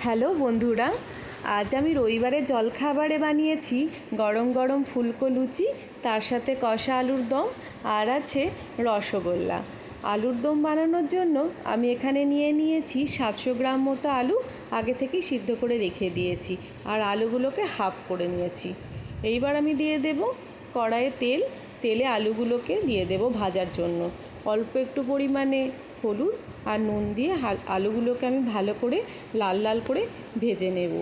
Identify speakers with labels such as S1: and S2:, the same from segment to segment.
S1: Hello বন্ধুরা, আজ আমি রবিবারের জলখাবারে বানিয়েছি গরম গরম ফুলকো লুচি, তার সাথে কষা আলুর দম আর আছে রসগোল্লা। আলুর দম বানানোর জন্য আমি এখানে নিয়েছি 700 গ্রাম মতো আলু, আগে থেকেই সিদ্ধ করে রেখে দিয়েছি, আর আলুগুলোকে হাফ করে নিয়েছি। এইবার আমি দিয়ে দেব কড়াইয়ে তেলে আলুগুলোকে দিয়ে দেব ভাজার জন্য। অল্প একটু পরিমাণে হলুদ আর নুন দিয়ে আলুগুলোকে আমি ভালো করে লাল লাল করে ভেজে নেব।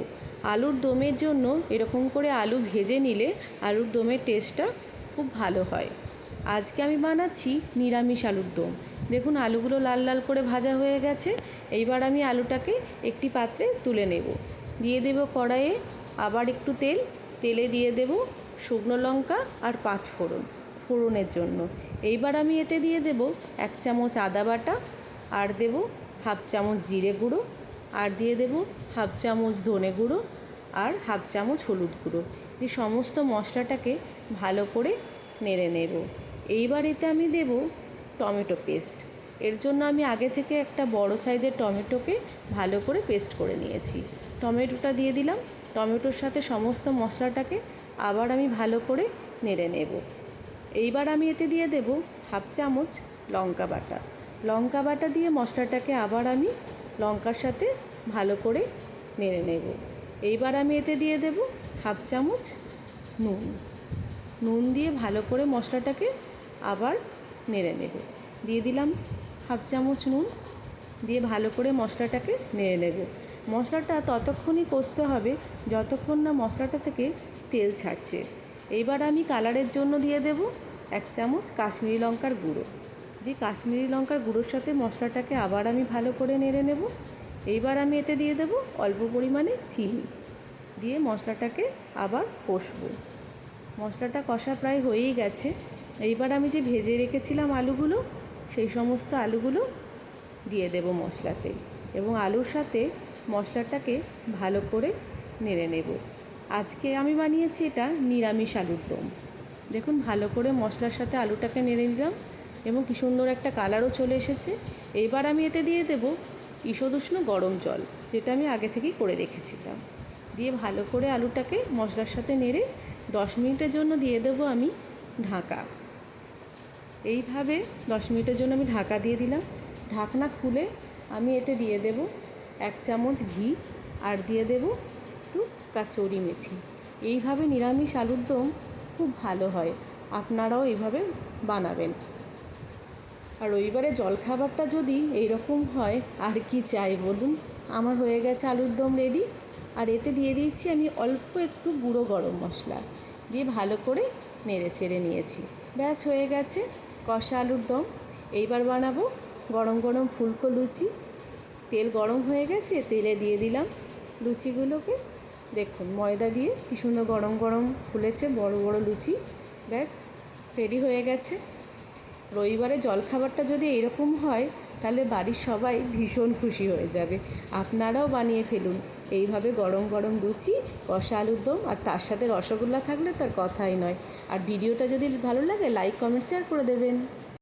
S1: আলুর দমের জন্য এরকম করে আলু ভেজে নিলে আলুর দমের টেস্টটা খুব ভালো হয়। আজকে আমি বানাচ্ছি নিরামিষ আলুর দম। দেখুন আলুগুলো লাল লাল করে ভাজা হয়ে গেছে। এইবার আমি আলুটাকে একটি পাত্রে তুলে নেব। দিয়ে দেব কড়াইয়ে আবার একটু তেলে দিয়ে দেব শুকনো লঙ্কা আর 5 ফোড়নের জন্য। এইবার আমি এতে দিয়ে দেব 1 চামচ আদা বাটা, আর দেব হাফ চামচ জিরে গুঁড়ো, আর দিয়ে দেব হাফ চামচ ধনে গুঁড়ো, আর হাফ চামচ হলুদ গুঁড়ো। এই সমস্ত মশলাটাকে ভালো করে নেড়ে নেব। এইবার এতে আমি দেব টমেটো পেস্ট। এর জন্য আমি আগে থেকে একটা বড় সাইজের টমেটোকে ভালো করে পেস্ট করে নিয়েছি। টমেটোটা দিয়ে দিলাম। টমেটোর সাথে সমস্ত মশলাটাকে আবার আমি ভালো করে নেড়ে নেব। এইবার আমি এতে দিয়ে দেব হাফ চামচ লঙ্কা বাটা দিয়ে মশলাটাকে আবার আমি লঙ্কার সাথে ভালো করে নেড়ে নেব। এইবার আমি এতে দিয়ে দেব হাফ চামচ নুন দিয়ে ভালো করে মশলাটাকে আবার নেড়ে নেব। দিয়ে দিলাম হাফ চামচ নুন, দিয়ে ভালো করে মশলাটাকে নেড়ে নেব। মশলাটা ততক্ষণই কষতে হবে যতক্ষণ না মশলাটা থেকে তেল ছাড়ছে। এইবার আমি কালারের জন্য দিয়ে দেব 1 চামচ কাশ্মীরি লঙ্কার গুঁড়ো। দিয়ে কাশ্মীরি লঙ্কার গুঁড়োর সাথে মশলাটাকে আবার আমি ভালো করে নেড়ে নেব। এইবার আমি এতে দিয়ে দেব অল্প পরিমাণে চিনি, দিয়ে মশলাটাকে আবার কষবো। মশলাটা কষা প্রায় হয়েই গেছে। এইবার আমি যে ভেজে রেখেছিলাম আলুগুলো, সেই সমস্ত আলুগুলো দিয়ে দেব মশলাতে, এবং আলুর সাথে মশলাটাকে ভালো করে নেড়ে নেব। আজকে আমি বানিয়েছি এটা নিরামিষ আলুর দম। দেখুন ভালো করে মশলার সাথে আলুটাকে নেড়ে নিলাম, এবং কি সুন্দর একটা কালারও চলে এসেছে। এইবার আমি এতে দিয়ে দেব ঈষদুষ্ণ গরম জল, যেটা আমি আগে থেকেই করে রেখেছিলাম। দিয়ে ভালো করে আলুটাকে মশলার সাথে নেড়ে 10 মিনিটের জন্য দিয়ে দেব আমি ঢাকা। এইভাবে 10 মিনিটের জন্য আমি ঢাকা দিয়ে দিলাম। ঢাকনা খুলে আমি এতে দিয়ে দেব 1 চামচ ঘি, আর দিয়ে দেব একটু কাসুরি মেথি। এইভাবে নিরামিষ আলুর দম খুব ভালো হয়, আপনারাও এইভাবে বানাবেন। আর রবিবারে জলখাবারটা যদি এইরকম হয় আর কি চাই বলুন। আমার হয়ে গেছে আলুর দম রেডি। আর এতে দিয়ে দিয়েছি আমি অল্প একটু গুঁড়ো গরম মশলা, দিয়ে ভালো করে নেড়ে চেড়ে নিয়েছি। ব্যাস হয়ে গেছে কষা আলুর দম। এইবার বানাবো গরম গরম ফুলকো লুচি। তেল গরম হয়ে গেছে, তেলে দিয়ে দিলাম লুচিগুলোকে। দেখুন ময়দা দিয়ে কি সুন্দর গরম গরম ফুলেছে বড় বড় লুচি। ব্যাস রেডি হয়ে গেছে। রবিবারে জলখাবারটা যদি এরকম হয় তাহলে বাড়ির সবাই ভীষণ খুশি হয়ে যাবে। আপনারাও বানিয়ে ফেলুন এইভাবে গরম গরম লুচি, কষা আলুর দম, আর তার সাথে রসগোল্লা থাকলে তার কথাই নয়। আর ভিডিওটা যদি ভালো লাগে লাইক কমেন্ট শেয়ার করে দেবেন।